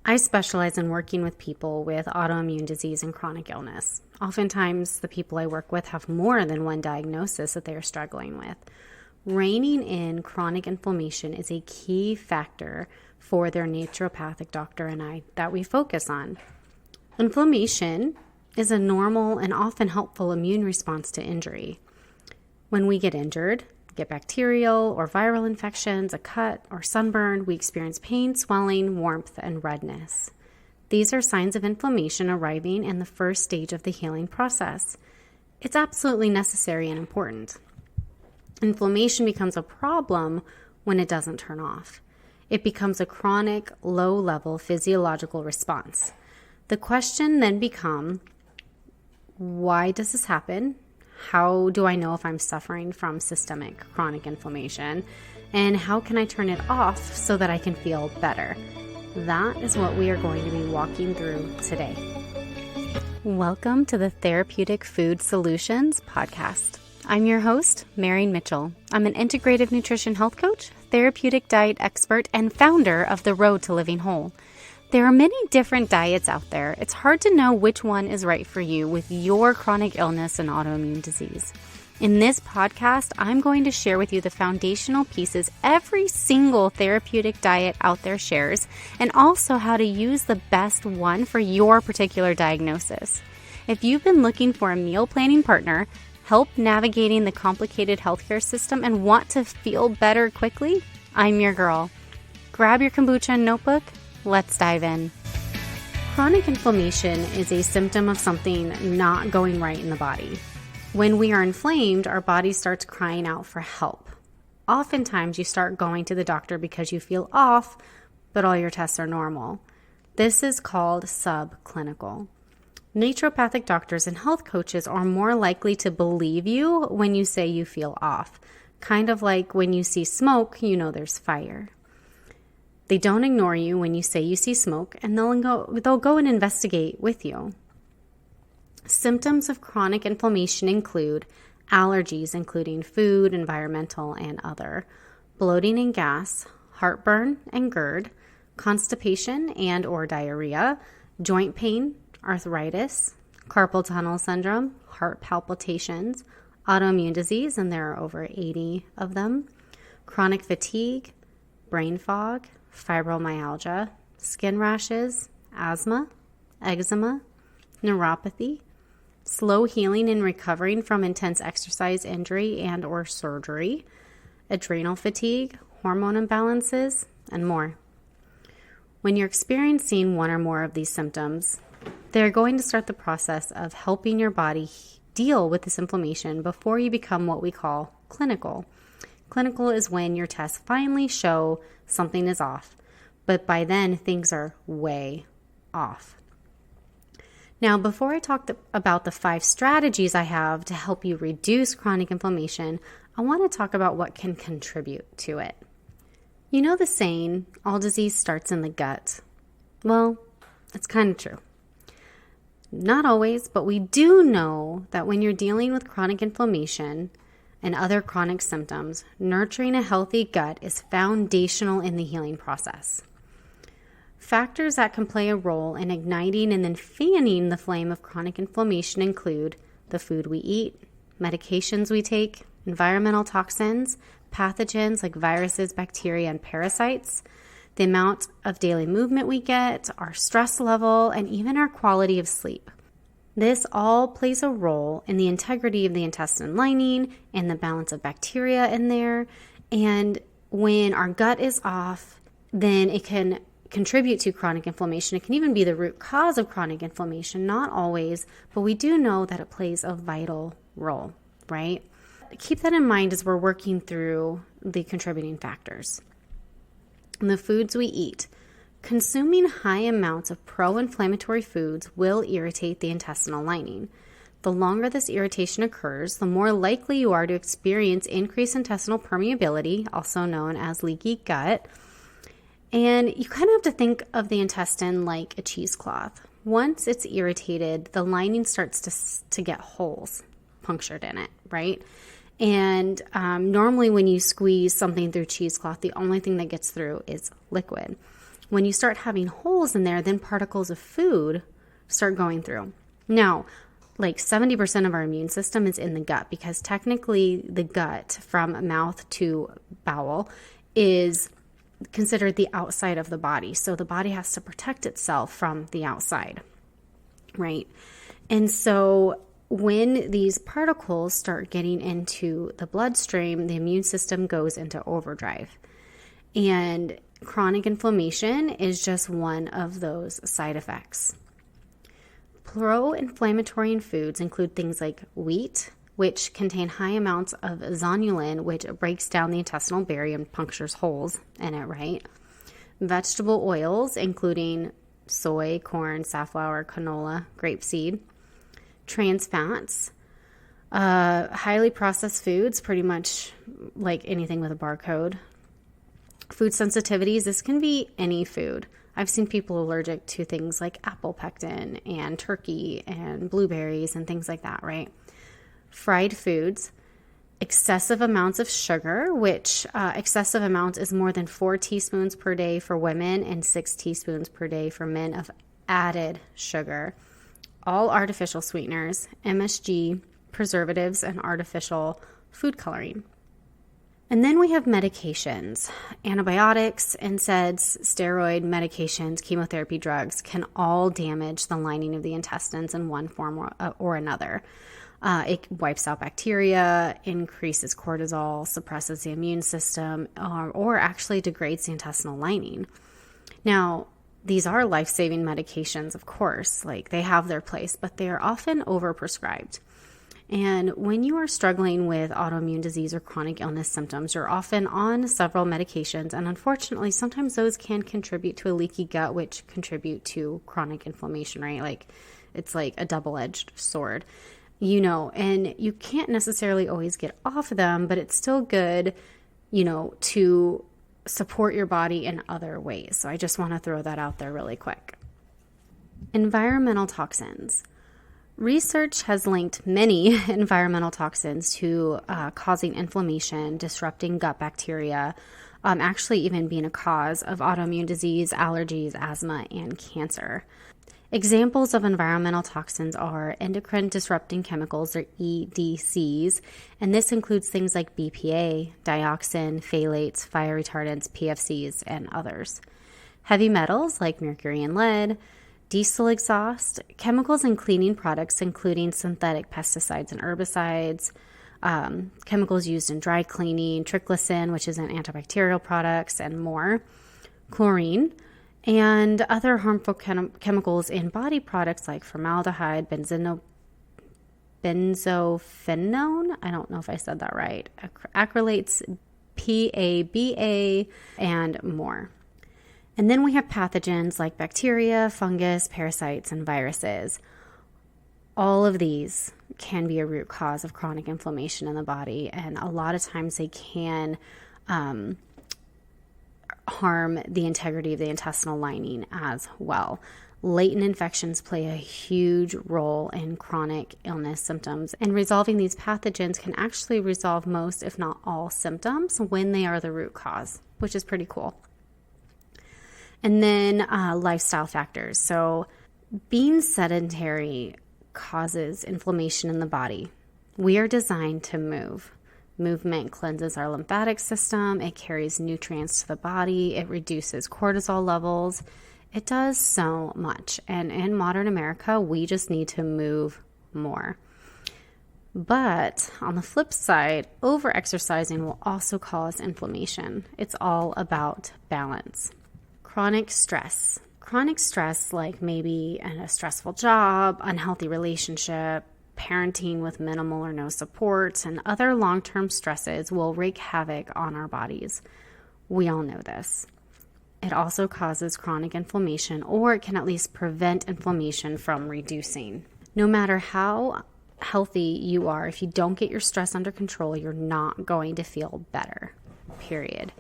I specialize in working with people with autoimmune disease and chronic illness. Oftentimes, the people I work with have more than one diagnosis that they are struggling with. Reining in chronic inflammation is a key factor for their naturopathic doctor and I that we focus on. Inflammation is a normal and often helpful immune response to injury. When we get injured, get bacterial or viral infections, a cut or sunburn, we experience pain, swelling, warmth, and redness. These are signs of inflammation arriving in the first stage of the healing process. It's absolutely necessary and important. Inflammation becomes a problem when it doesn't turn off. It becomes a chronic, low-level physiological response. The question then becomes, why does this happen? How do I know if I'm suffering from systemic chronic inflammation? And how can I turn it off so that I can feel better? That is what we are going to be walking through today. Welcome to the Therapeutic Food Solutions podcast. I'm your host, Marian Mitchell. I'm an integrative nutrition health coach, therapeutic diet expert, and founder of The Road to Living Whole. There are many different diets out there. It's hard to know which one is right for you with your chronic illness and autoimmune disease. In this podcast, I'm going to share with you the foundational pieces every single therapeutic diet out there shares, and also how to use the best one for your particular diagnosis. If you've been looking for a meal planning partner, help navigating the complicated healthcare system, and want to feel better quickly, I'm your girl. Grab your kombucha and notebook. Let's dive in. Chronic inflammation is a symptom of something not going right in the body. When we are inflamed, our body starts crying out for help. Oftentimes, you start going to the doctor because you feel off, but all your tests are normal. This is called subclinical. Naturopathic doctors and health coaches are more likely to believe you when you say you feel off. Kind of like when you see smoke, you know there's fire. They don't ignore you when you say you see smoke, and they'll go and investigate with you. Symptoms of chronic inflammation include allergies, including food, environmental, and other, bloating and gas, heartburn and GERD, constipation and or diarrhea, joint pain, arthritis, carpal tunnel syndrome, heart palpitations, autoimmune disease, and there are over 80 of them, chronic fatigue, brain fog, fibromyalgia, skin rashes, asthma, eczema, neuropathy, slow healing and recovering from intense exercise injury and or surgery, adrenal fatigue, hormone imbalances, and more. When you're experiencing one or more of these symptoms, they're going to start the process of helping your body deal with this inflammation before you become what we call clinical. Clinical is when your tests finally show something is off, but by then things are way off. Now, before I talk about the 5 strategies I have to help you reduce chronic inflammation, I want to talk about what can contribute to it. You know the saying, all disease starts in the gut? Well, it's kind of true. Not always, but we do know that when you're dealing with chronic inflammation and other chronic symptoms, nurturing a healthy gut is foundational in the healing process. Factors that can play a role in igniting and then fanning the flame of chronic inflammation include the food we eat, medications we take, environmental toxins, pathogens like viruses, bacteria, and parasites, the amount of daily movement we get, our stress level, and even our quality of sleep. This all plays a role in the integrity of the intestine lining and the balance of bacteria in there. And when our gut is off, then it can contribute to chronic inflammation. It can even be the root cause of chronic inflammation, not always, but we do know that it plays a vital role, right? Keep that in mind as we're working through the contributing factors. And the foods we eat. Consuming high amounts of pro-inflammatory foods will irritate the intestinal lining. The longer this irritation occurs, the more likely you are to experience increased intestinal permeability, also known as leaky gut. And you kind of have to think of the intestine like a cheesecloth. Once it's irritated, the lining starts to get holes punctured in it, right? And normally when you squeeze something through cheesecloth, the only thing that gets through is liquid. When you start having holes in there, then particles of food start going through. Now, like 70% of our immune system is in the gut, because technically the gut from mouth to bowel is considered the outside of the body. So the body has to protect itself from the outside, right? And so when these particles start getting into the bloodstream, the immune system goes into overdrive. And chronic inflammation is just one of those side effects. Pro-inflammatory foods include things like wheat, which contain high amounts of zonulin, which breaks down the intestinal barrier and punctures holes in it, right? Vegetable oils, including soy, corn, safflower, canola, grapeseed. Trans fats, highly processed foods, pretty much like anything with a barcode. Food sensitivities, this can be any food. I've seen people allergic to things like apple pectin and turkey and blueberries and things like that, right? Fried foods, excessive amounts of sugar, which excessive amounts is more than 4 teaspoons per day for women and 6 teaspoons per day for men of added sugar. All artificial sweeteners, MSG, preservatives, and artificial food coloring. And then we have medications. Antibiotics, NSAIDs, steroid medications, chemotherapy drugs can all damage the lining of the intestines in one form or another. It wipes out bacteria, increases cortisol, suppresses the immune system, or actually degrades the intestinal lining. Now, these are life-saving medications, of course, like they have their place, but they are often overprescribed. And when you are struggling with autoimmune disease or chronic illness symptoms, you're often on several medications, and unfortunately, sometimes those can contribute to a leaky gut, which contribute to chronic inflammation, right? Like it's like a double-edged sword, and you can't necessarily always get off of them, but it's still good, to support your body in other ways. So I just want to throw that out there really quick. Environmental toxins. Research has linked many environmental toxins to causing inflammation, disrupting gut bacteria, actually even being a cause of autoimmune disease, allergies, asthma, and cancer. Examples of environmental toxins are endocrine disrupting chemicals, or EDCs, and this includes things like BPA, dioxin, phthalates, fire retardants, PFCs, and others. Heavy metals like mercury and lead, diesel exhaust, chemicals in cleaning products, including synthetic pesticides and herbicides, chemicals used in dry cleaning, triclosan, which is in antibacterial products, and more, chlorine, and other harmful chemicals in body products like formaldehyde, benzophenone, I don't know if I said that right, acrylates, PABA, and more. And then we have pathogens like bacteria, fungus, parasites, and viruses. All of these can be a root cause of chronic inflammation in the body, and a lot of times they can harm the integrity of the intestinal lining as well. Latent infections play a huge role in chronic illness symptoms, and resolving these pathogens can actually resolve most, if not all, symptoms when they are the root cause, which is pretty cool. And then lifestyle factors. So being sedentary causes inflammation in the body. We are designed to move. Movement cleanses our lymphatic system. It carries nutrients to the body. It reduces cortisol levels. It does so much. And in modern America, we just need to move more. But on the flip side, over-exercising will also cause inflammation. It's all about balance. Chronic stress. Chronic stress, like maybe a stressful job, unhealthy relationship, parenting with minimal or no support, and other long-term stresses will wreak havoc on our bodies. We all know this. It also causes chronic inflammation, or it can at least prevent inflammation from reducing. No matter how healthy you are, if you don't get your stress under control, you're not going to feel better, period.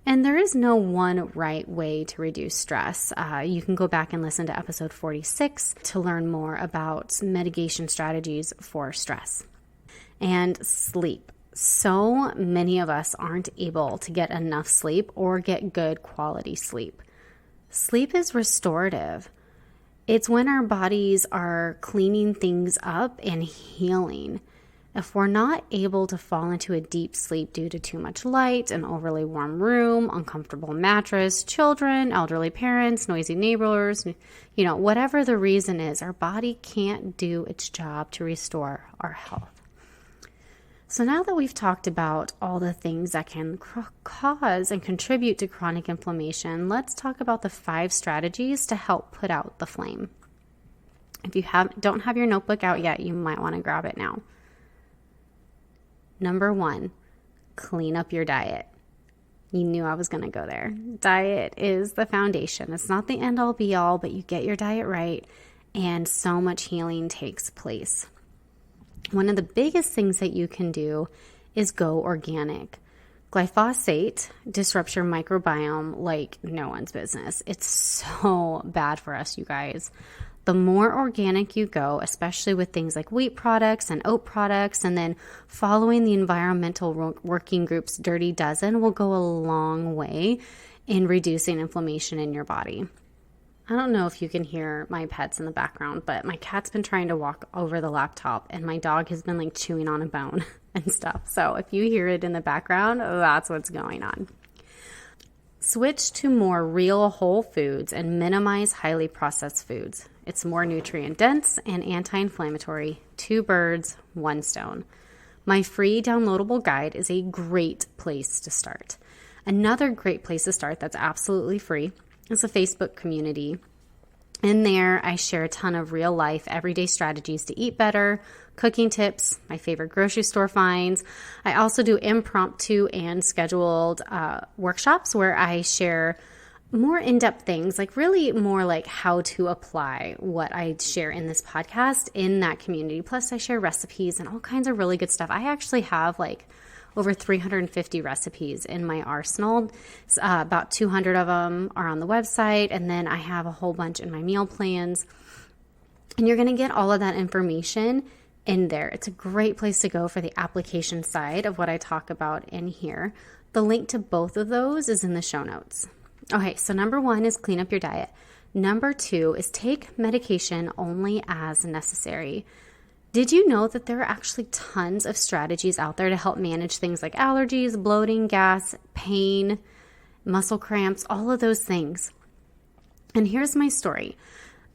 And there is no one right way to reduce stress. You can go back and listen to episode 46 to learn more about mitigation strategies for stress. And sleep. So many of us aren't able to get enough sleep or get good quality sleep. Sleep is restorative. It's when our bodies are cleaning things up and healing. If we're not able to fall into a deep sleep due to too much light, an overly warm room, uncomfortable mattress, children, elderly parents, noisy neighbors, whatever the reason is, our body can't do its job to restore our health. So now that we've talked about all the things that can cause and contribute to chronic inflammation, let's talk about the 5 strategies to help put out the flame. If you don't have your notebook out yet, you might want to grab it now. Number 1, clean up your diet. You knew I was going to go there. Diet is the foundation. It's not the end all be all, but you get your diet right and so much healing takes place. One of the biggest things that you can do is go organic. Glyphosate disrupts your microbiome like no one's business. It's so bad for us, you guys. The more organic you go, especially with things like wheat products and oat products, and then following the environmental working group's Dirty Dozen will go a long way in reducing inflammation in your body. I don't know if you can hear my pets in the background, but my cat's been trying to walk over the laptop and my dog has been chewing on a bone and stuff. So if you hear it in the background, that's what's going on. Switch to more real whole foods and minimize highly processed foods. It's more nutrient dense and anti-inflammatory. 2 birds, 1 stone. My free downloadable guide is a great place to start. Another great place to start that's absolutely free is a Facebook community. In there, I share a ton of real life, everyday strategies to eat better, cooking tips, my favorite grocery store finds. I also do impromptu and scheduled workshops where I share more in-depth things, really more how to apply what I share in this podcast in that community. Plus, I share recipes and all kinds of really good stuff. I actually have over 350 recipes in my arsenal. About 200 of them are on the website, and then I have a whole bunch in my meal plans. And you're going to get all of that information in there. It's a great place to go for the application side of what I talk about in here. The link to both of those is in the show notes. Okay, so number 1 is clean up your diet. Number 2 is take medication only as necessary. Did you know that there are actually tons of strategies out there to help manage things like allergies, bloating, gas, pain, muscle cramps, all of those things? And here's my story.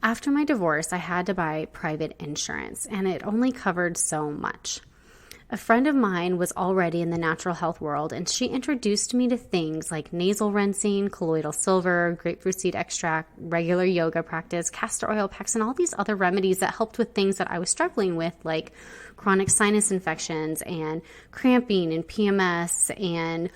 After my divorce, I had to buy private insurance, and it only covered so much. A friend of mine was already in the natural health world, and she introduced me to things like nasal rinsing, colloidal silver, grapefruit seed extract, regular yoga practice, castor oil packs, and all these other remedies that helped with things that I was struggling with, like chronic sinus infections and cramping and PMS and,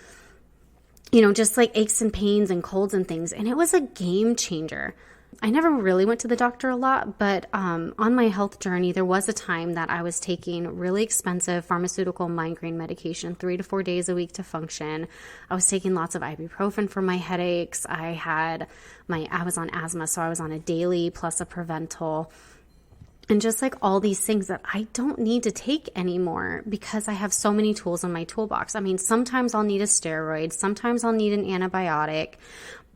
just aches and pains and colds and things. And it was a game changer. I never really went to the doctor a lot, but on my health journey, there was a time that I was taking really expensive pharmaceutical migraine medication 3 to 4 days a week to function. I was taking lots of ibuprofen for my headaches. I was on asthma, so I was on a daily plus a Prevental. And just all these things that I don't need to take anymore because I have so many tools in my toolbox. I mean, sometimes I'll need a steroid, sometimes I'll need an antibiotic,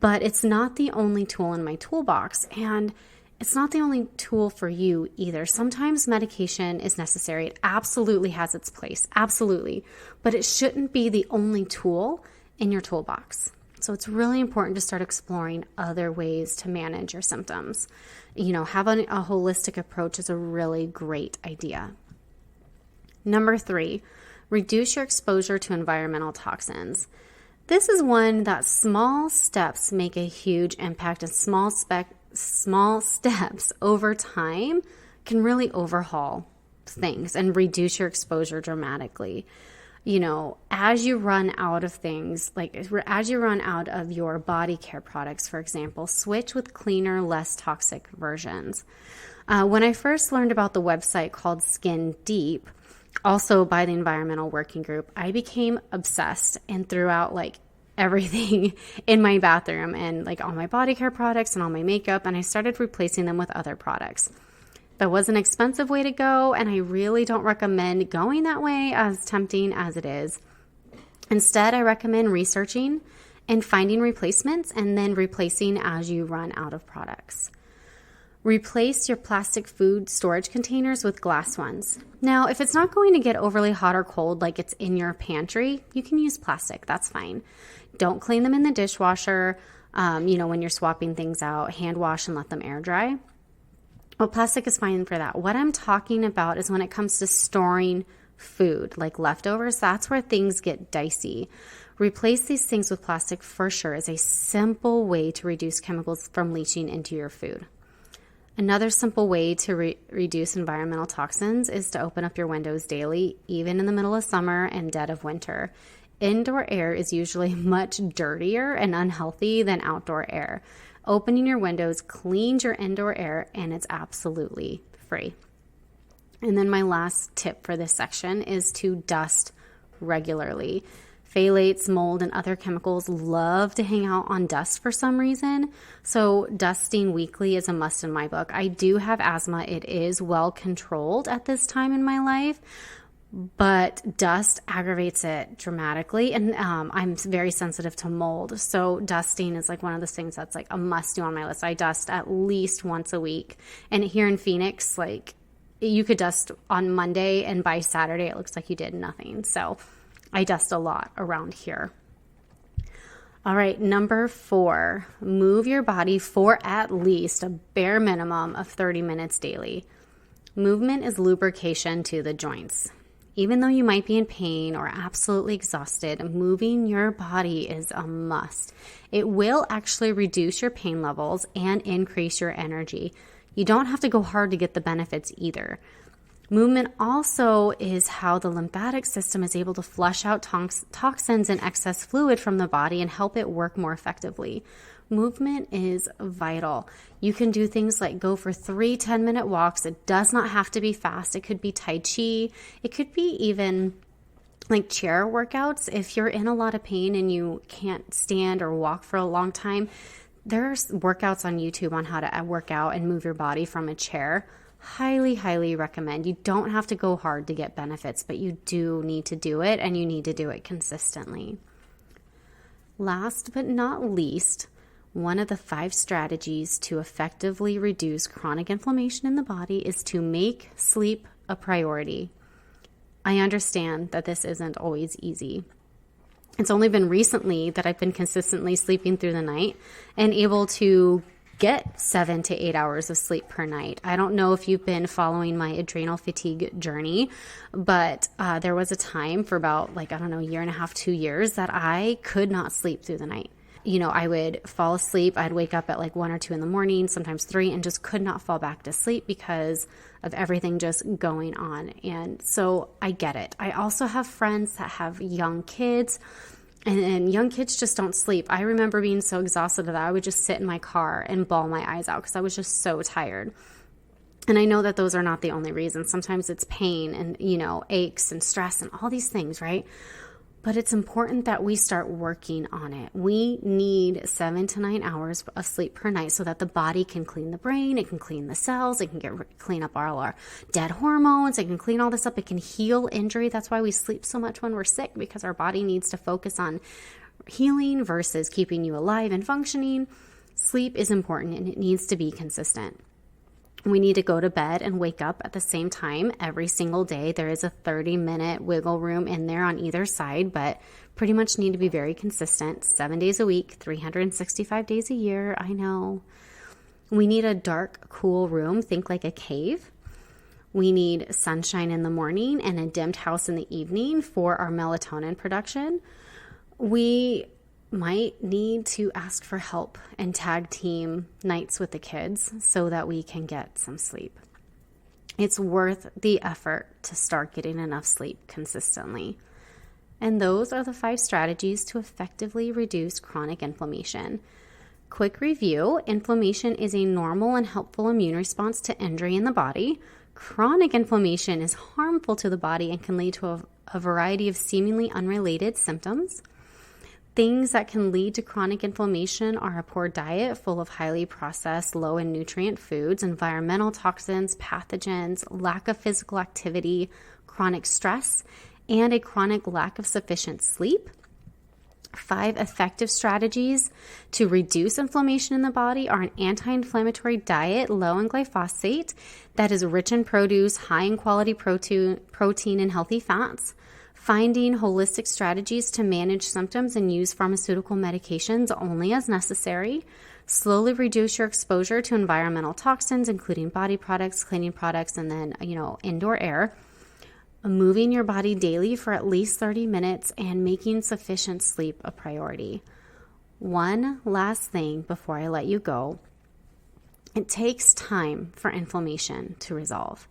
but it's not the only tool in my toolbox, and it's not the only tool for you either. Sometimes medication is necessary. It absolutely has its place, absolutely, but it shouldn't be the only tool in your toolbox. So it's really important to start exploring other ways to manage your symptoms. Having a holistic approach is a really great idea. Number 3, reduce your exposure to environmental toxins. This is one that small steps make a huge impact, and small steps over time can really overhaul things and reduce your exposure dramatically. As you run out of things, as you run out of your body care products, for example, switch with cleaner, less toxic versions. When I first learned about the website called Skin Deep, also by the Environmental Working Group, I became obsessed and threw out everything in my bathroom and all my body care products and all my makeup, and I started replacing them with other products. That was an expensive way to go, and I really don't recommend going that way, as tempting as it is. Instead, I recommend researching and finding replacements and then replacing as you run out of products. Replace your plastic food storage containers with glass ones. Now, if it's not going to get overly hot or cold, like it's in your pantry, you can use plastic. That's fine. Don't clean them in the dishwasher. When you're swapping things out, hand wash and let them air dry. Well, plastic is fine for that. What I'm talking about is when it comes to storing food, like leftovers, that's where things get dicey. Replace these things with plastic for sure is a simple way to reduce chemicals from leaching into your food. Another simple way to reduce environmental toxins is to open up your windows daily, even in the middle of summer and dead of winter. Indoor air is usually much dirtier and unhealthy than outdoor air. Opening your windows cleans your indoor air, and it's absolutely free. And then my last tip for this section is to dust regularly. Phthalates, mold, and other chemicals love to hang out on dust for some reason. So dusting weekly is a must in my book. I do have asthma. It is well controlled at this time in my life, but dust aggravates it dramatically. And I'm very sensitive to mold. So dusting is like one of those things that's like a must do on my list. I dust at least once a week. And here in Phoenix, like you could dust on Monday and by Saturday, it looks like you did nothing. So I dust a lot around here. All right, number 4, move your body for at least a bare minimum of 30 minutes daily. Movement is lubrication to the joints. Even though you might be in pain or absolutely exhausted, moving your body is a must. It will actually reduce your pain levels and increase your energy. You don't have to go hard to get the benefits either. Movement also is how the lymphatic system is able to flush out toxins and excess fluid from the body and help it work more effectively. Movement is vital. You can do things like go for 3 10-minute walks. It does not have to be fast. It could be Tai Chi. It could be even like chair workouts. If you're in a lot of pain and you can't stand or walk for a long time, there's workouts on YouTube on how to work out and move your body from a chair. Highly, highly recommend. You don't have to go hard to get benefits, but you do need to do it, and you need to do it consistently. Last but not least, one of the 5 strategies to effectively reduce chronic inflammation in the body is to make sleep a priority. I understand that this isn't always easy. It's only been recently that I've been consistently sleeping through the night and able to get 7 to 8 hours of sleep per night. I don't know if you've been following my adrenal fatigue journey, but there was a time for about a year and a half, 2 years that I could not sleep through the night. I would fall asleep. I'd wake up at 1 or 2 in the morning, sometimes 3, and just could not fall back to sleep because of everything just going on. And so I get it. I also have friends that have young kids, and young kids just don't sleep. I remember being so exhausted that I would just sit in my car and bawl my eyes out because I was just so tired. And I know that those are not the only reasons. Sometimes it's pain and, aches and stress and all these things, right? But it's important that we start working on it. We need 7 to 9 hours of sleep per night so that the body can clean the brain, it can clean the cells, it can clean up all our dead hormones, it can clean all this up, it can heal injury. That's why we sleep so much when we're sick, because our body needs to focus on healing versus keeping you alive and functioning. Sleep is important and it needs to be consistent. We need to go to bed and wake up at the same time every single day. There is a 30-minute wiggle room in there on either side, but pretty much need to be very consistent. 7 days a week, 365 days a year. I know. We need a dark, cool room. Think like a cave. We need sunshine in the morning and a dimmed house in the evening for our melatonin production. We might need to ask for help and tag team nights with the kids so that we can get some sleep. It's worth the effort to start getting enough sleep consistently. And those are the 5 strategies to effectively reduce chronic inflammation. Quick review: inflammation is a normal and helpful immune response to injury in the body. Chronic inflammation is harmful to the body and can lead to a variety of seemingly unrelated symptoms. Things that can lead to chronic inflammation are a poor diet full of highly processed, low in nutrient foods, environmental toxins, pathogens, lack of physical activity, chronic stress, and a chronic lack of sufficient sleep. 5 effective strategies to reduce inflammation in the body are an anti-inflammatory diet low in glyphosate that is rich in produce, high in quality protein and healthy fats, finding holistic strategies to manage symptoms and use pharmaceutical medications only as necessary, slowly reduce your exposure to environmental toxins, including body products, cleaning products, and then, indoor air, moving your body daily for at least 30 minutes, and making sufficient sleep a priority. One last thing before I let you go. It takes time for inflammation to resolve.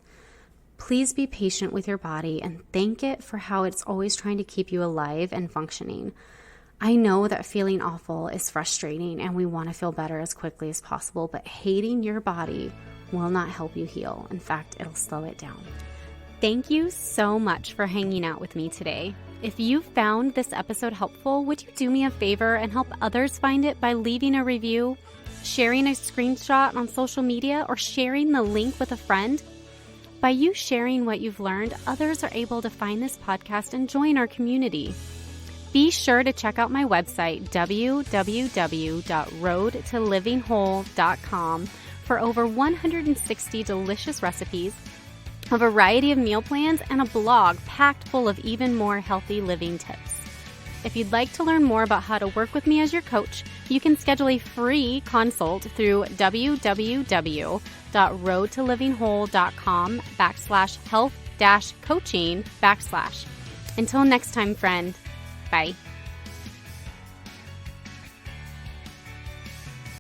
Please be patient with your body and thank it for how it's always trying to keep you alive and functioning. I know that feeling awful is frustrating and we want to feel better as quickly as possible, but hating your body will not help you heal. In fact, it'll slow it down. Thank you so much for hanging out with me today. If you found this episode helpful, would you do me a favor and help others find it by leaving a review, sharing a screenshot on social media, or sharing the link with a friend? By you sharing what you've learned, others are able to find this podcast and join our community. Be sure to check out my website, www.roadtolivingwhole.com, for over 160 delicious recipes, a variety of meal plans, and a blog packed full of even more healthy living tips. If you'd like to learn more about how to work with me as your coach, you can schedule a free consult through www.roadtolivingwhole.com/health-coaching/. Until next time, friend. Bye.